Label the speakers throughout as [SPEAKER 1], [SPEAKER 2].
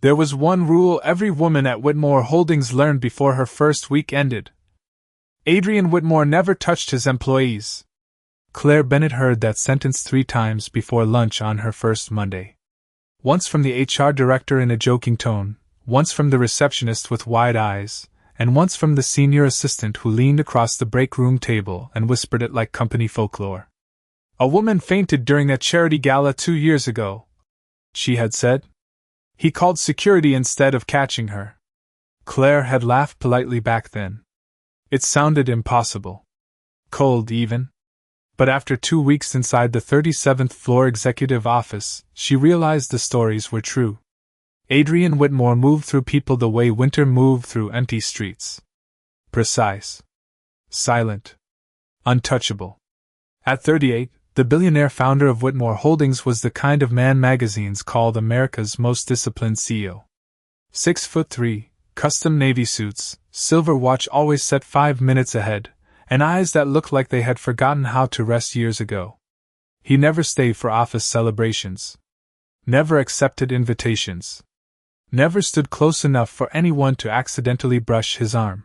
[SPEAKER 1] There was one rule every woman at Whitmore Holdings learned before her first week ended. Adrian Whitmore never touched his employees. Claire Bennett heard that sentence 3 times before lunch on her first Monday. Once from the HR director in a joking tone, once from the receptionist with wide eyes, and once from the senior assistant who leaned across the break room table and whispered it like company folklore. "A woman fainted during a charity gala 2 years ago," she had said. "He called security instead of catching her." Claire had laughed politely back then. It sounded impossible. Cold, even. But after 2 weeks inside the 37th floor executive office, she realized the stories were true. Adrian Whitmore moved through people the way winter moved through empty streets. Precise. Silent. Untouchable. At 38, the billionaire founder of Whitmore Holdings was the kind of man magazines called America's most disciplined CEO. 6'3", custom navy suits, silver watch always set 5 minutes ahead, and eyes that looked like they had forgotten how to rest years ago. He never stayed for office celebrations. Never accepted invitations. Never stood close enough for anyone to accidentally brush his arm.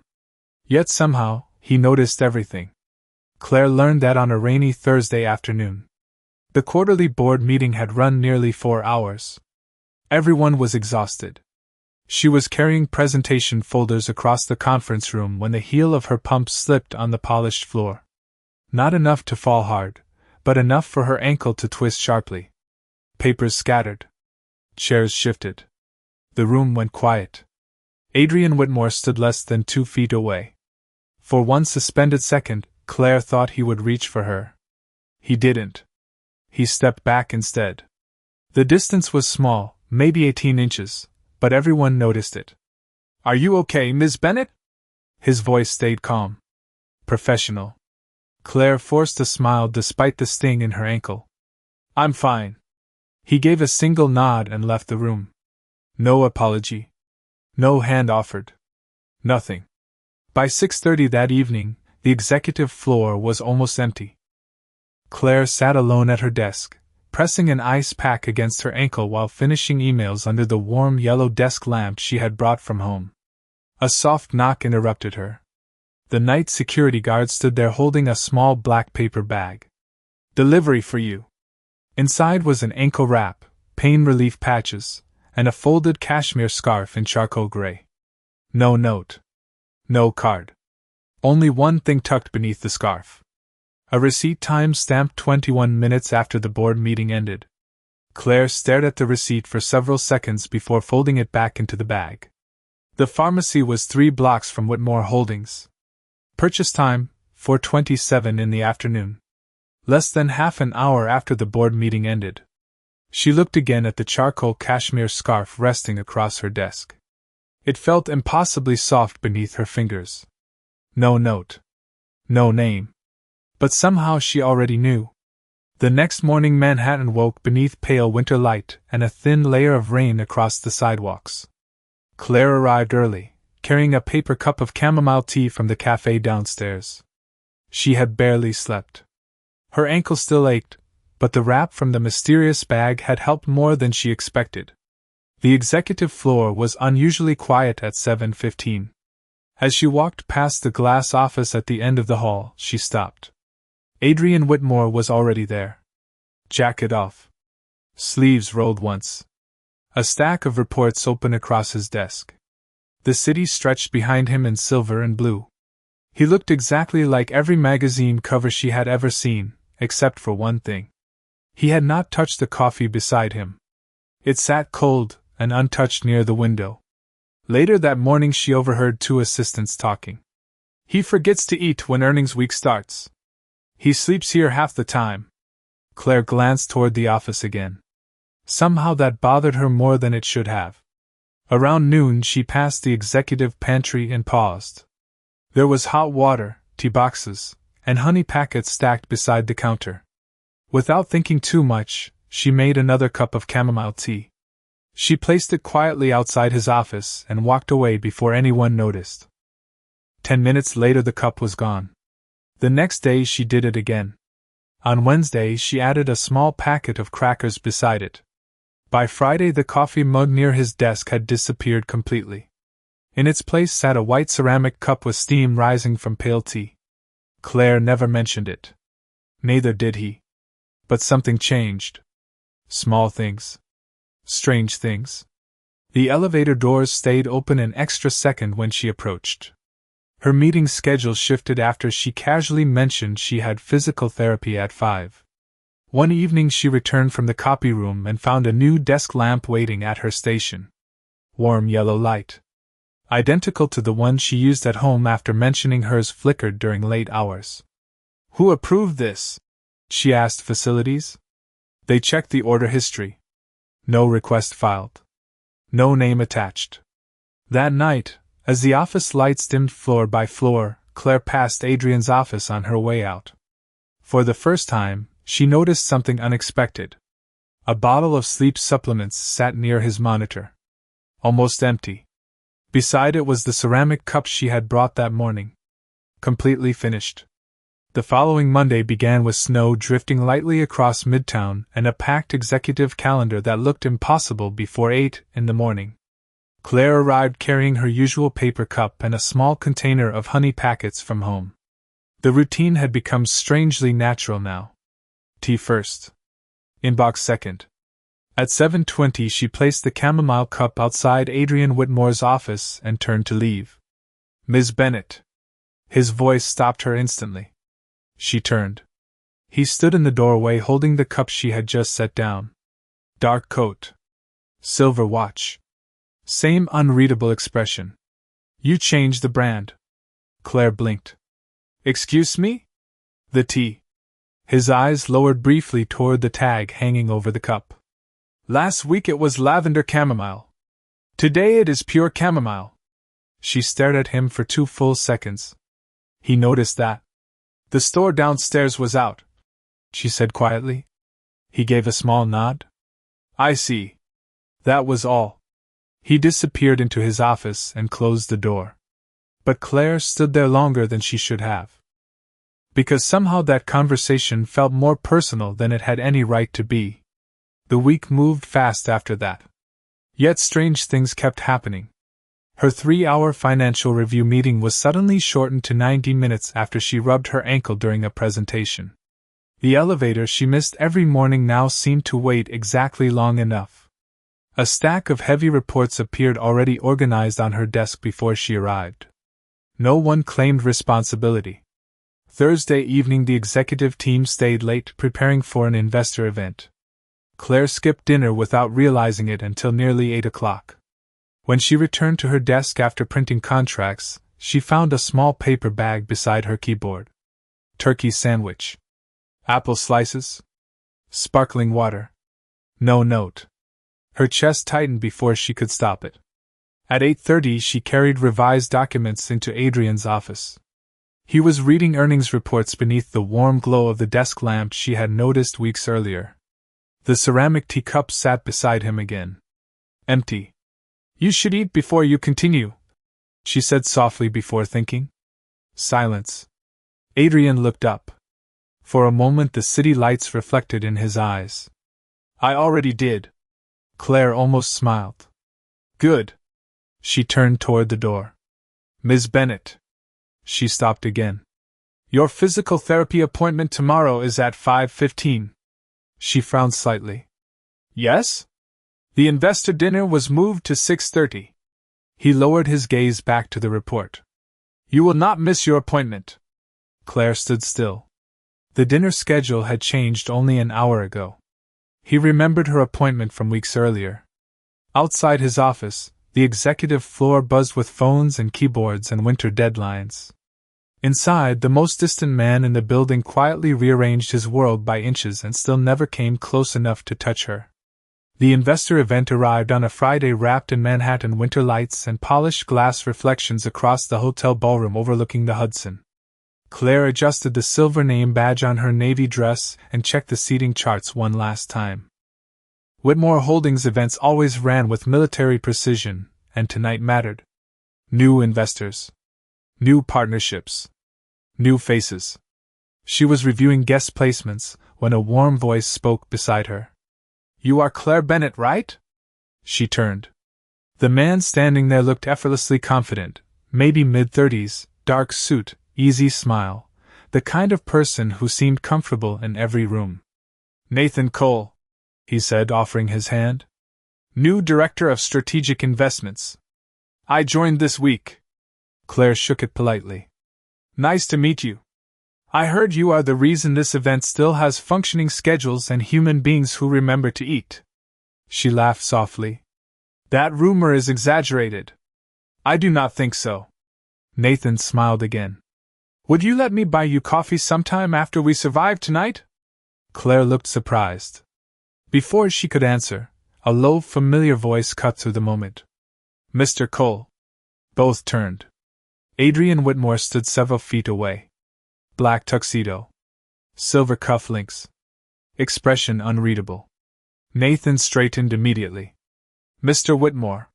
[SPEAKER 1] Yet somehow, he noticed everything. Claire learned that on a rainy Thursday afternoon. The quarterly board meeting had run nearly 4 hours. Everyone was exhausted. She was carrying presentation folders across the conference room when the heel of her pump slipped on the polished floor. Not enough to fall hard, but enough for her ankle to twist sharply. Papers scattered. Chairs shifted. The room went quiet. Adrian Whitmore stood less than 2 feet away. For one suspended second, Claire thought he would reach for her. He didn't. He stepped back instead. The distance was small, maybe 18 inches, but everyone noticed it. "Are you okay, Ms. Bennett?" His voice stayed calm. Professional. Claire forced a smile despite the sting in her ankle. "I'm fine." He gave a single nod and left the room. No apology. No hand offered. Nothing. By 6:30 that evening, the executive floor was almost empty. Claire sat alone at her desk, pressing an ice pack against her ankle while finishing emails under the warm yellow desk lamp she had brought from home. A soft knock interrupted her. The night security guard stood there holding a small black paper bag. "Delivery for you." Inside was an ankle wrap, pain relief patches, and a folded cashmere scarf in charcoal gray. No note. No card. Only one thing tucked beneath the scarf. A receipt time-stamped 21 minutes after the board meeting ended. Claire stared at the receipt for several seconds before folding it back into the bag. The pharmacy was 3 blocks from Whitmore Holdings. Purchase time, 4:27 in the afternoon. Less than half an hour after the board meeting ended. She looked again at the charcoal cashmere scarf resting across her desk. It felt impossibly soft beneath her fingers. No note. No name. But somehow she already knew. The next morning Manhattan woke beneath pale winter light and a thin layer of rain across the sidewalks. Claire arrived early, carrying a paper cup of chamomile tea from the cafe downstairs. She had barely slept. Her ankle still ached, but the wrap from the mysterious bag had helped more than she expected. The executive floor was unusually quiet at 7:15. As she walked past the glass office at the end of the hall, she stopped. Adrian Whitmore was already there. Jacket off. Sleeves rolled once. A stack of reports open across his desk. The city stretched behind him in silver and blue. He looked exactly like every magazine cover she had ever seen, except for one thing. He had not touched the coffee beside him. It sat cold and untouched near the window. Later that morning she overheard 2 assistants talking. "He forgets to eat when earnings week starts. He sleeps here half the time." Claire glanced toward the office again. Somehow that bothered her more than it should have. Around noon she passed the executive pantry and paused. There was hot water, tea boxes, and honey packets stacked beside the counter. Without thinking too much, she made another cup of chamomile tea. She placed it quietly outside his office and walked away before anyone noticed. 10 minutes later the cup was gone. The next day she did it again. On Wednesday she added a small packet of crackers beside it. By Friday, the coffee mug near his desk had disappeared completely. In its place sat a white ceramic cup with steam rising from pale tea. Claire never mentioned it. Neither did he. But something changed. Small things. Strange things. The elevator doors stayed open an extra second when she approached. Her meeting schedule shifted after she casually mentioned she had physical therapy at 5. One evening she returned from the copy room and found a new desk lamp waiting at her station. Warm yellow light. Identical to the one she used at home after mentioning hers flickered during late hours. "Who approved this?" she asked facilities. They checked the order history. No request filed. No name attached. That night, as the office lights dimmed floor by floor, Claire passed Adrian's office on her way out. For the first time, she noticed something unexpected. A bottle of sleep supplements sat near his monitor. Almost empty. Beside it was the ceramic cup she had brought that morning. Completely finished. The following Monday began with snow drifting lightly across Midtown and a packed executive calendar that looked impossible before 8 in the morning. Claire arrived carrying her usual paper cup and a small container of honey packets from home. The routine had become strangely natural now. Tea first. Inbox second. At 7:20 she placed the chamomile cup outside Adrian Whitmore's office and turned to leave. "Ms. Bennett." His voice stopped her instantly. She turned. He stood in the doorway holding the cup she had just set down. Dark coat. Silver watch. Same unreadable expression. "You changed the brand." Claire blinked. "Excuse me?" "The tea." His eyes lowered briefly toward the tag hanging over the cup. "Last week it was lavender chamomile. Today it is pure chamomile." She stared at him for 2 full seconds. He noticed that. "The store downstairs was out," she said quietly. He gave a small nod. "I see." That was all. He disappeared into his office and closed the door. But Claire stood there longer than she should have. Because somehow that conversation felt more personal than it had any right to be. The week moved fast after that. Yet strange things kept happening. Her 3-hour financial review meeting was suddenly shortened to 90 minutes after she rubbed her ankle during a presentation. The elevator she missed every morning now seemed to wait exactly long enough. A stack of heavy reports appeared already organized on her desk before she arrived. No one claimed responsibility. Thursday evening the executive team stayed late preparing for an investor event. Claire skipped dinner without realizing it until nearly 8 o'clock. When she returned to her desk after printing contracts, she found a small paper bag beside her keyboard. Turkey sandwich. Apple slices. Sparkling water. No note. Her chest tightened before she could stop it. At 8:30 she carried revised documents into Adrian's office. He was reading earnings reports beneath the warm glow of the desk lamp she had noticed weeks earlier. The ceramic teacup sat beside him again. Empty. "You should eat before you continue," she said softly before thinking. Silence. Adrian looked up. For a moment the city lights reflected in his eyes. "I already did." Claire almost smiled. "Good." She turned toward the door. "Ms. Bennett." She stopped again. "Your physical therapy appointment tomorrow is at 5:15. She frowned slightly. "Yes?" "The investor dinner was moved to 6:30. He lowered his gaze back to the report. "You will not miss your appointment." Claire stood still. The dinner schedule had changed only an hour ago. He remembered her appointment from weeks earlier. Outside his office, the executive floor buzzed with phones and keyboards and winter deadlines. Inside, the most distant man in the building quietly rearranged his world by inches and still never came close enough to touch her. The investor event arrived on a Friday wrapped in Manhattan winter lights and polished glass reflections across the hotel ballroom overlooking the Hudson. Claire adjusted the silver name badge on her navy dress and checked the seating charts one last time. Whitmore Holdings events always ran with military precision, and tonight mattered. New investors. New partnerships. New faces. She was reviewing guest placements when a warm voice spoke beside her. You are Claire Bennett, right? She turned. The man standing there looked effortlessly confident, maybe mid-30s, dark suit, easy smile, the kind of person who seemed comfortable in every room. Nathan Cole, he said, offering his hand. New Director of Strategic Investments. I joined this week. Claire shook it politely. Nice to meet you. I heard you are the reason this event still has functioning schedules and human beings who remember to eat. She laughed softly. That rumor is exaggerated. I do not think so. Nathan smiled again. Would you let me buy you coffee sometime after we survive tonight? Claire looked surprised. Before she could answer, a low, familiar voice cut through the moment. Mr. Cole. Both turned. Adrian Whitmore stood several feet away. Black tuxedo. Silver cufflinks. Expression unreadable. Nathan straightened immediately. Mr. Whitmore.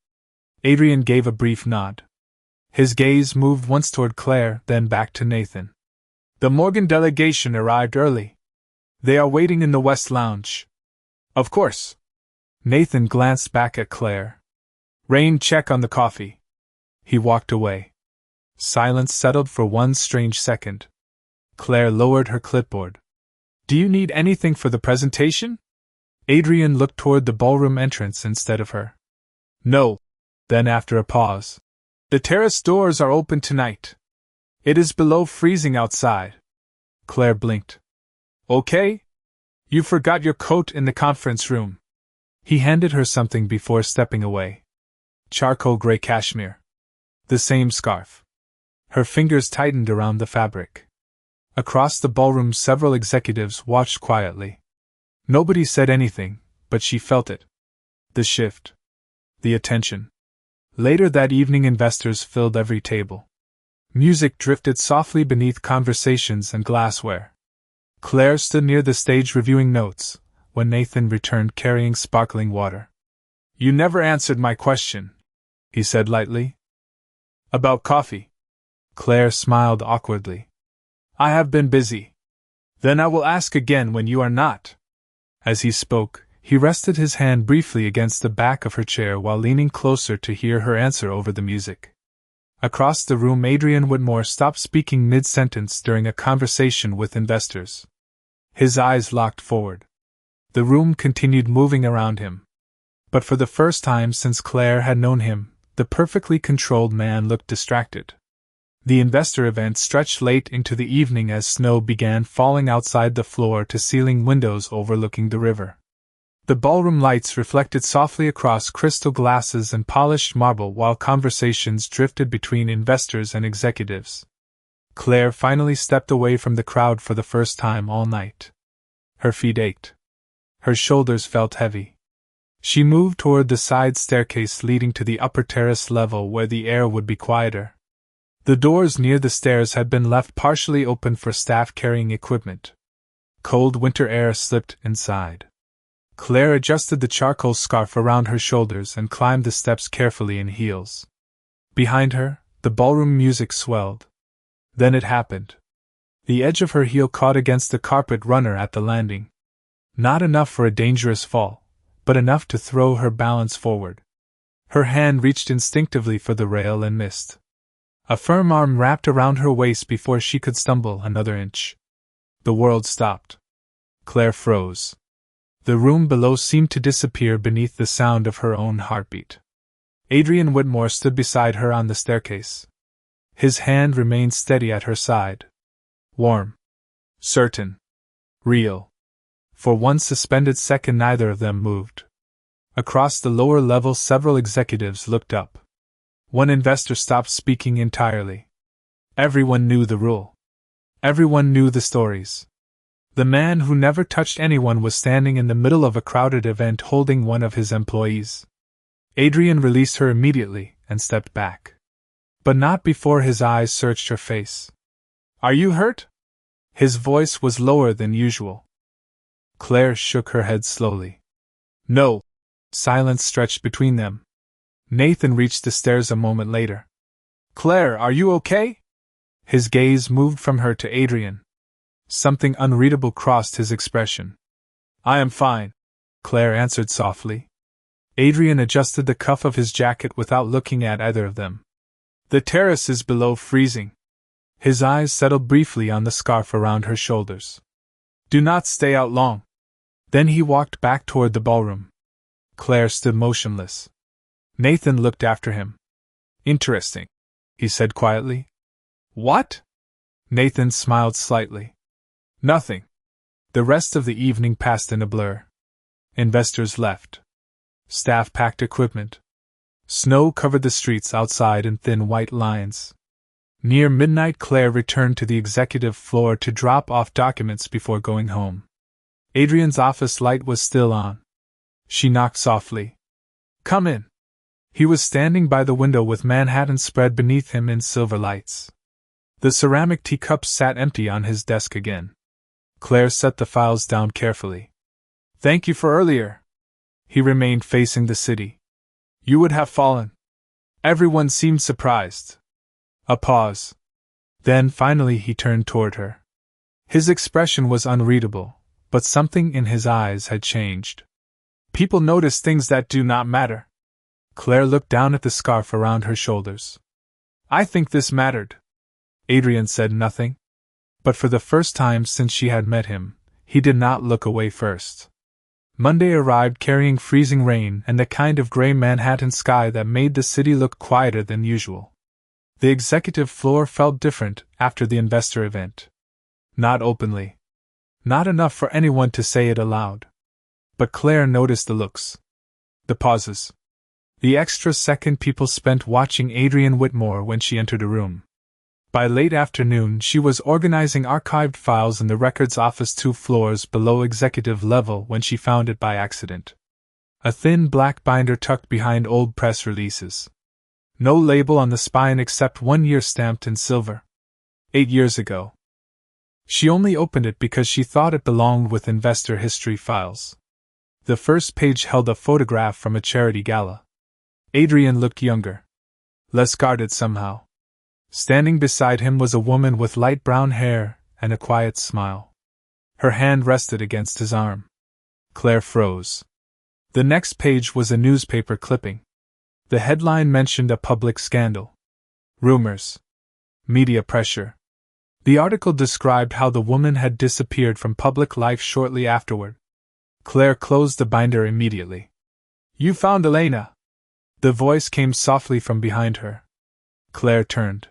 [SPEAKER 1] Adrian gave a brief nod. His gaze moved once toward Claire, then back to Nathan. The Morgan delegation arrived early. They are waiting in the West Lounge. Of course. Nathan glanced back at Claire. Rain check on the coffee. He walked away. Silence settled for one strange second. Claire lowered her clipboard. Do you need anything for the presentation? Adrian looked toward the ballroom entrance instead of her. No. Then after a pause. The terrace doors are open tonight. It is below freezing outside. Claire blinked. Okay? You forgot your coat in the conference room. He handed her something before stepping away. Charcoal gray cashmere. The same scarf. Her fingers tightened around the fabric. Across the ballroom several executives watched quietly. Nobody said anything, but she felt it. The shift. The attention. Later that evening investors filled every table. Music drifted softly beneath conversations and glassware. Claire stood near the stage reviewing notes, when Nathan returned carrying sparkling water. You never answered my question, he said lightly. About coffee. Claire smiled awkwardly. I have been busy. Then I will ask again when you are not. As he spoke, he rested his hand briefly against the back of her chair while leaning closer to hear her answer over the music. Across the room, Adrian Whitmore stopped speaking mid-sentence during a conversation with investors. His eyes locked forward. The room continued moving around him. But for the first time since Claire had known him, the perfectly controlled man looked distracted. The investor event stretched late into the evening as snow began falling outside the floor-to-ceiling windows overlooking the river. The ballroom lights reflected softly across crystal glasses and polished marble while conversations drifted between investors and executives. Claire finally stepped away from the crowd for the first time all night. Her feet ached. Her shoulders felt heavy. She moved toward the side staircase leading to the upper terrace level where the air would be quieter. The doors near the stairs had been left partially open for staff carrying equipment. Cold winter air slipped inside. Claire adjusted the charcoal scarf around her shoulders and climbed the steps carefully in heels. Behind her, the ballroom music swelled. Then it happened. The edge of her heel caught against the carpet runner at the landing. Not enough for a dangerous fall, but enough to throw her balance forward. Her hand reached instinctively for the rail and missed. A firm arm wrapped around her waist before she could stumble another inch. The world stopped. Claire froze. The room below seemed to disappear beneath the sound of her own heartbeat. Adrian Whitmore stood beside her on the staircase. His hand remained steady at her side. Warm. Certain. Real. For one suspended second neither of them moved. Across the lower level several executives looked up. One investor stopped speaking entirely. Everyone knew the rule. Everyone knew the stories. The man who never touched anyone was standing in the middle of a crowded event holding one of his employees. Adrian released her immediately and stepped back. But not before his eyes searched her face. Are you hurt? His voice was lower than usual. Claire shook her head slowly. No. Silence stretched between them. Nathan reached the stairs a moment later. Claire, are you okay? His gaze moved from her to Adrian. Something unreadable crossed his expression. I am fine. Claire answered softly. Adrian adjusted the cuff of his jacket without looking at either of them. The terrace is below freezing. His eyes settled briefly on the scarf around her shoulders. Do not stay out long. Then he walked back toward the ballroom. Claire stood motionless. Nathan looked after him. Interesting, he said quietly. What? Nathan smiled slightly. Nothing. The rest of the evening passed in a blur. Investors left. Staff packed equipment. Snow covered the streets outside in thin white lines. Near midnight, Claire returned to the executive floor to drop off documents before going home. Adrian's office light was still on. She knocked softly. Come in. He was standing by the window with Manhattan spread beneath him in silver lights. The ceramic teacups sat empty on his desk again. Claire set the files down carefully. Thank you for earlier. He remained facing the city. You would have fallen. Everyone seemed surprised. A pause. Then finally he turned toward her. His expression was unreadable, but something in his eyes had changed. People notice things that do not matter. Claire looked down at the scarf around her shoulders. I think this mattered. Adrian said nothing. But for the first time since she had met him, he did not look away first. Monday arrived carrying freezing rain and the kind of gray Manhattan sky that made the city look quieter than usual. The executive floor felt different after the investor event. Not openly. Not enough for anyone to say it aloud. But Claire noticed the looks. The pauses. The extra second people spent watching Adrian Whitmore when she entered a room. By late afternoon, she was organizing archived files in the records office 2 floors below executive level when she found it by accident. A thin black binder tucked behind old press releases. No label on the spine except 1 year stamped in silver. 8 years ago. She only opened it because she thought it belonged with investor history files. The first page held a photograph from a charity gala. Adrian looked younger. Less guarded somehow. Standing beside him was a woman with light brown hair and a quiet smile. Her hand rested against his arm. Claire froze. The next page was a newspaper clipping. The headline mentioned a public scandal. Rumors. Media pressure. The article described how the woman had disappeared from public life shortly afterward. Claire closed the binder immediately. You found Elena. The voice came softly from behind her. Claire turned.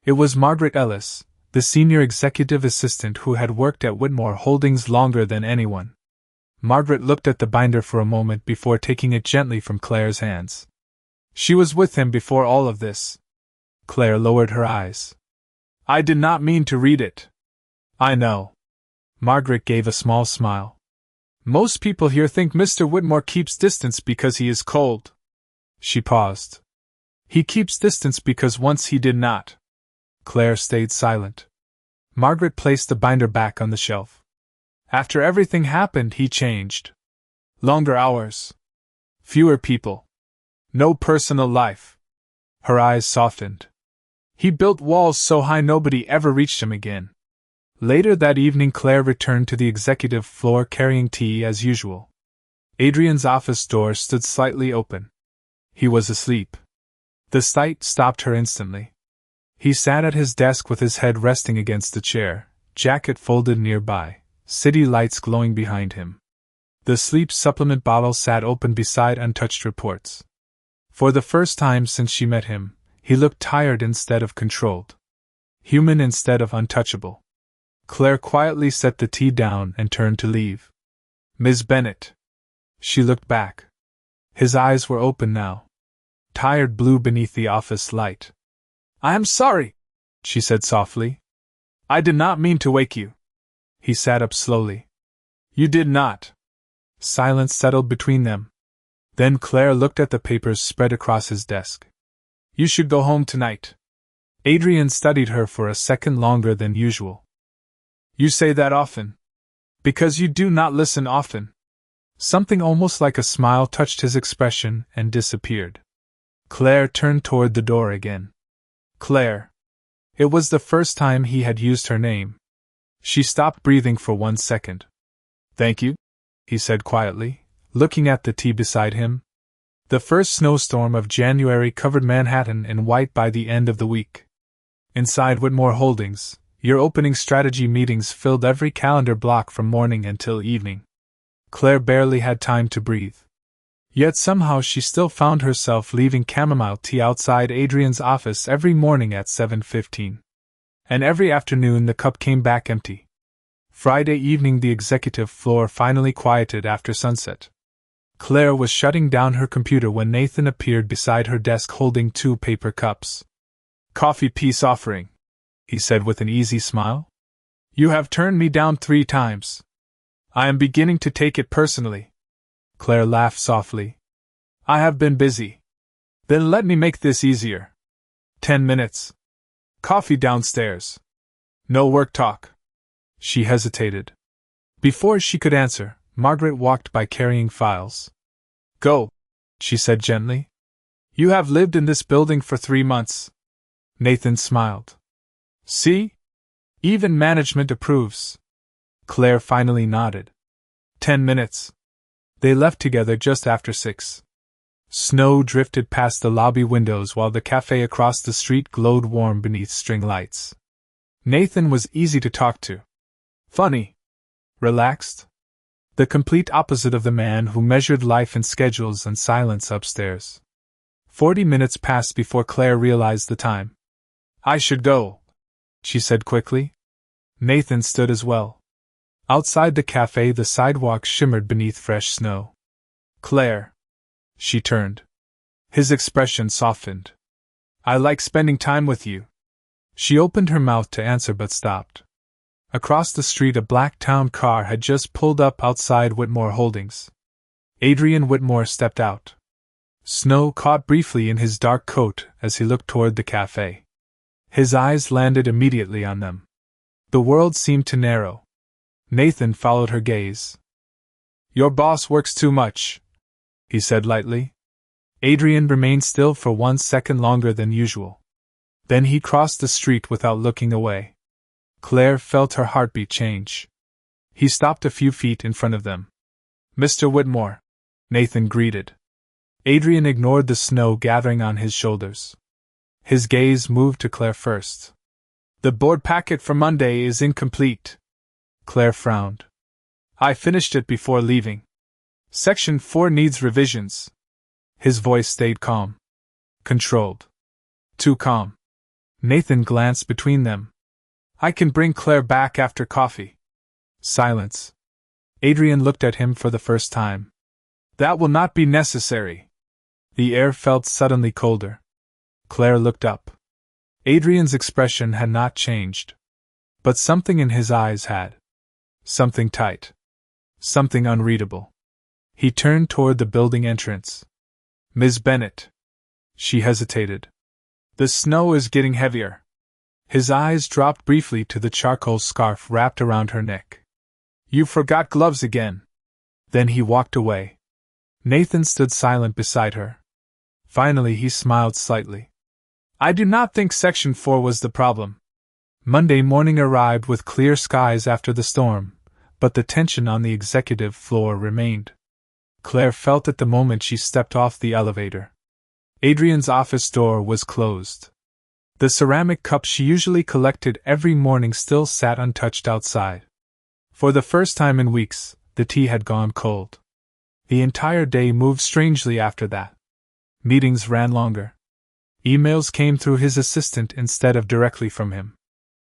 [SPEAKER 1] It was Margaret Ellis, the senior executive assistant who had worked at Whitmore Holdings longer than anyone. Margaret looked at the binder for a moment before taking it gently from Claire's hands. She was with him before all of this. Claire lowered her eyes. I did not mean to read it. I know. Margaret gave a small smile. Most people here think Mr. Whitmore keeps distance because he is cold. She paused. He keeps distance because once he did not. Claire stayed silent. Margaret placed the binder back on the shelf. After everything happened, he changed. Longer hours. Fewer people. No personal life. Her eyes softened. He built walls so high nobody ever reached him again. Later that evening, Claire returned to the executive floor carrying tea as usual. Adrian's office door stood slightly open. He was asleep. The sight stopped her instantly. He sat at his desk with his head resting against the chair, jacket folded nearby, city lights glowing behind him. The sleep supplement bottle sat open beside untouched reports. For the first time since she met him, he looked tired instead of controlled. Human instead of untouchable. Claire quietly set the tea down and turned to leave. Ms. Bennett. She looked back. His eyes were open now. Tired blue beneath the office light. I am sorry, she said softly. I did not mean to wake you. He sat up slowly. You did not. Silence settled between them. Then Claire looked at the papers spread across his desk. You should go home tonight. Adrian studied her for a second longer than usual. You say that often. Because you do not listen often. Something almost like a smile touched his expression and disappeared. Claire turned toward the door again. Claire. It was the first time he had used her name. She stopped breathing for 1 second. Thank you, he said quietly. looking at the tea beside him. The first snowstorm of January covered Manhattan in white by the end of the week. Inside Whitmore Holdings, your opening strategy meetings filled every calendar block from morning until evening. Claire barely had time to breathe. Yet somehow she still found herself leaving chamomile tea outside Adrian's office every morning at 7:15. And every afternoon the cup came back empty. Friday evening the executive floor finally quieted after sunset. Claire was shutting down her computer when Nathan appeared beside her desk holding 2 paper cups. "Coffee peace offering," he said with an easy smile. "You have turned me down 3 times. I am beginning to take it personally." Claire laughed softly. "I have been busy." "Then let me make this easier. 10 minutes. Coffee downstairs. No work talk." She hesitated. Before she could answer, Margaret walked by carrying files. "Go," she said gently. "You have lived in this building for 3 months." Nathan smiled. "See? Even management approves." Claire finally nodded. 10 minutes. They left together just after 6. Snow drifted past the lobby windows while the cafe across the street glowed warm beneath string lights. Nathan was easy to talk to. Funny. Relaxed. The complete opposite of the man who measured life in schedules and silence upstairs. 40 minutes passed before Claire realized the time. "I should go," she said quickly. Nathan stood as well. Outside the cafe the sidewalk shimmered beneath fresh snow. "Claire." She turned. His expression softened. "I like spending time with you." She opened her mouth to answer but stopped. Across the street a black town car had just pulled up outside Whitmore Holdings. Adrian Whitmore stepped out. Snow caught briefly in his dark coat as he looked toward the cafe. His eyes landed immediately on them. The world seemed to narrow. Nathan followed her gaze. "Your boss works too much," he said lightly. Adrian remained still for 1 second longer than usual. Then he crossed the street without looking away. Claire felt her heartbeat change. He stopped a few feet in front of them. "Mr. Whitmore," Nathan greeted. Adrian ignored the snow gathering on his shoulders. His gaze moved to Claire first. "The board packet for Monday is incomplete." Claire frowned. "I finished it before leaving. Section 4 needs revisions." His voice stayed calm. Controlled. Too calm. Nathan glanced between them. "I can bring Claire back after coffee." Silence. Adrian looked at him for the first time. "That will not be necessary." The air felt suddenly colder. Claire looked up. Adrian's expression had not changed. But something in his eyes had. Something tight. Something unreadable. He turned toward the building entrance. "Ms. Bennett." She hesitated. "The snow is getting heavier." His eyes dropped briefly to the charcoal scarf wrapped around her neck. "You forgot gloves again." Then he walked away. Nathan stood silent beside her. Finally he smiled slightly. "I do not think Section 4 was the problem." Monday morning arrived with clear skies after the storm, but the tension on the executive floor remained. Claire felt it the moment she stepped off the elevator. Adrian's office door was closed. The ceramic cup she usually collected every morning still sat untouched outside. For the first time in weeks, the tea had gone cold. The entire day moved strangely after that. Meetings ran longer. Emails came through his assistant instead of directly from him.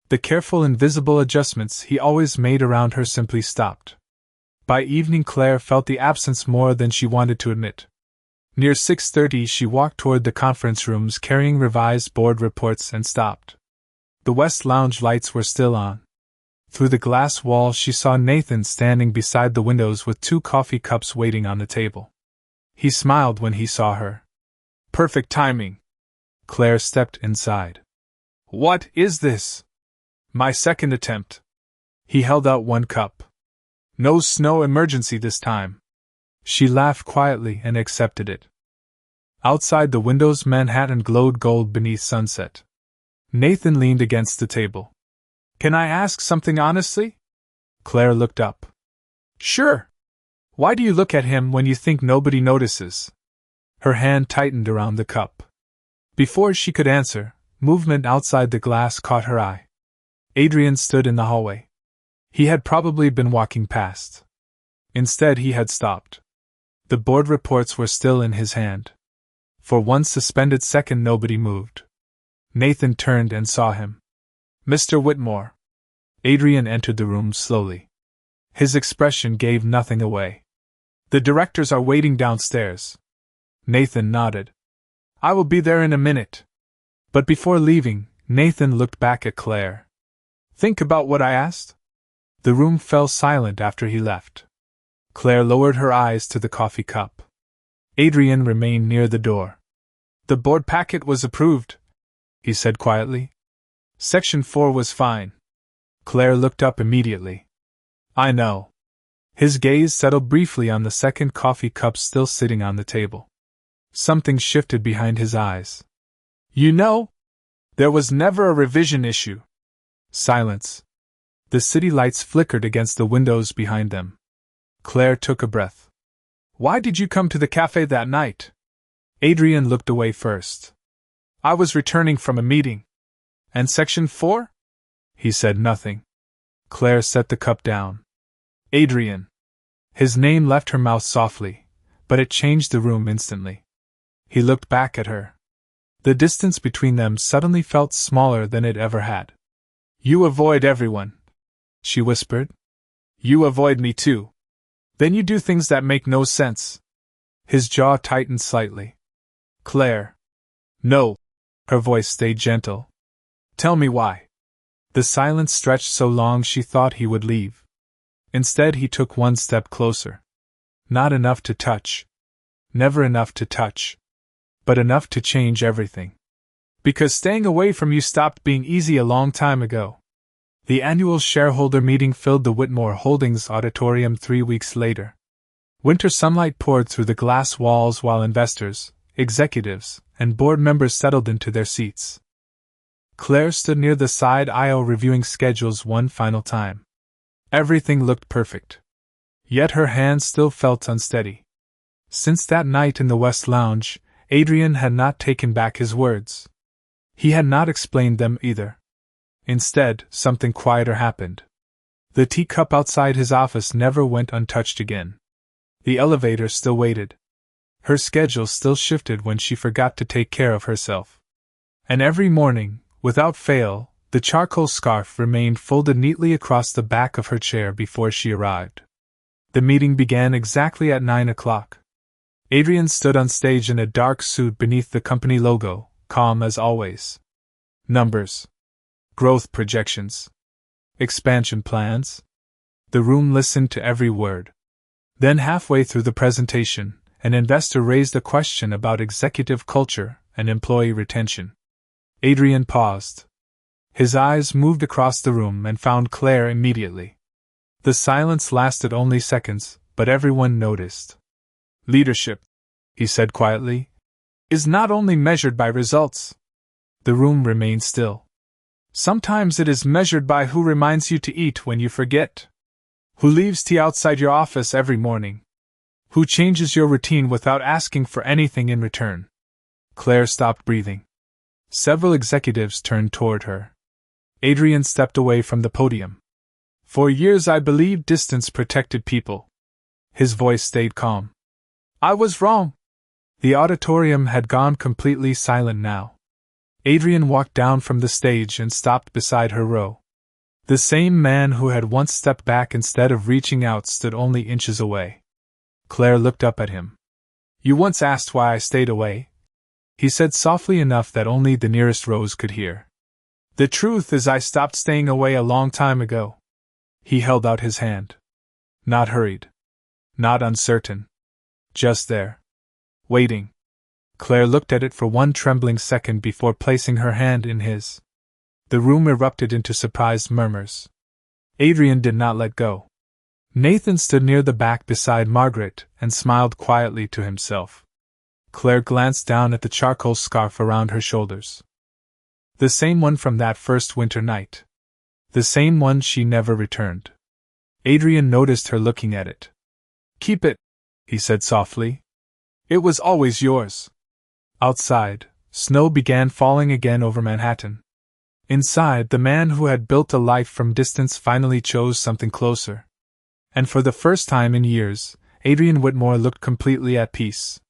[SPEAKER 1] The careful invisible adjustments he always made around her simply stopped. By evening Claire felt the absence more than she wanted to admit. Near 6:30 she walked toward the conference rooms carrying revised board reports and stopped. The West Lounge lights were still on. Through the glass wall she saw Nathan standing beside the windows with 2 coffee cups waiting on the table. He smiled when he saw her. "Perfect timing." Claire stepped inside. "What is this?" "My second attempt." He held out 1 cup. "No snow emergency this time." She laughed quietly and accepted it. Outside the windows Manhattan glowed gold beneath sunset. Nathan leaned against the table. "Can I ask something honestly?" Claire looked up. "Sure." Why do you look at him when you think nobody notices? Her hand tightened around the cup. Before she could answer, movement outside the glass caught her eye. Adrian stood in the hallway. He had probably been walking past. Instead, he had stopped. The board reports were still in his hand. For one suspended second, nobody moved. Nathan turned and saw him. Mr. Whitmore. Adrian entered the room slowly. His expression gave nothing away. The directors are waiting downstairs. Nathan nodded. I will be there in a minute. But before leaving, Nathan looked back at Claire. Think about what I asked? The room fell silent after he left. Claire lowered her eyes to the coffee cup. Adrian remained near the door. The board packet was approved, he said quietly. Section 4 was fine. Claire looked up immediately. I know. His gaze settled briefly on the second coffee cup still sitting on the table. Something shifted behind his eyes. You know, there was never a revision issue. Silence. The city lights flickered against the windows behind them. Claire took a breath. Why did you come to the cafe that night? Adrian looked away first. I was returning from a meeting. And Section 4? He said nothing. Claire set the cup down. Adrian. His name left her mouth softly, but it changed the room instantly. He looked back at her. The distance between them suddenly felt smaller than it ever had. You avoid everyone, she whispered. You avoid me too. Then you do things that make no sense. His jaw tightened slightly. Claire. No. Her voice stayed gentle. Tell me why. The silence stretched so long she thought he would leave. Instead, he took one step closer. Not enough to touch. Never enough to touch. But enough to change everything. Because staying away from you stopped being easy a long time ago. The annual shareholder meeting filled the Whitmore Holdings auditorium 3 weeks later. Winter sunlight poured through the glass walls while investors, executives, and board members settled into their seats. Claire stood near the side aisle reviewing schedules one final time. Everything looked perfect. Yet her hand still felt unsteady. Since that night in the West Lounge, Adrian had not taken back his words. He had not explained them either. Instead, something quieter happened. The teacup outside his office never went untouched again. The elevator still waited. Her schedule still shifted when she forgot to take care of herself. And every morning, without fail, the charcoal scarf remained folded neatly across the back of her chair before she arrived. The meeting began exactly at 9 o'clock. Adrian stood on stage in a dark suit beneath the company logo, calm as always. Numbers. Growth projections. Expansion plans. The room listened to every word. Then halfway through the presentation, an investor raised a question about executive culture and employee retention. Adrian paused. His eyes moved across the room and found Claire immediately. The silence lasted only seconds, but everyone noticed. Leadership, he said quietly, is not only measured by results. The room remained still. Sometimes it is measured by who reminds you to eat when you forget. Who leaves tea outside your office every morning. Who changes your routine without asking for anything in return. Claire stopped breathing. Several executives turned toward her. Adrian stepped away from the podium. For years I believed distance protected people. His voice stayed calm. I was wrong. The auditorium had gone completely silent now. Adrian walked down from the stage and stopped beside her row. The same man who had once stepped back instead of reaching out stood only inches away. Claire looked up at him. You once asked why I stayed away, he said softly enough that only the nearest rows could hear. The truth is I stopped staying away a long time ago. He held out his hand. Not hurried. Not uncertain. Just there. Waiting. Claire looked at it for one trembling second before placing her hand in his. The room erupted into surprised murmurs. Adrian did not let go. Nathan stood near the back beside Margaret and smiled quietly to himself. Claire glanced down at the charcoal scarf around her shoulders. The same one from that first winter night. The same one she never returned. Adrian noticed her looking at it. Keep it, he said softly. It was always yours. Outside, snow began falling again over Manhattan. Inside, the man who had built a life from distance finally chose something closer. And for the first time in years, Adrian Whitmore looked completely at peace.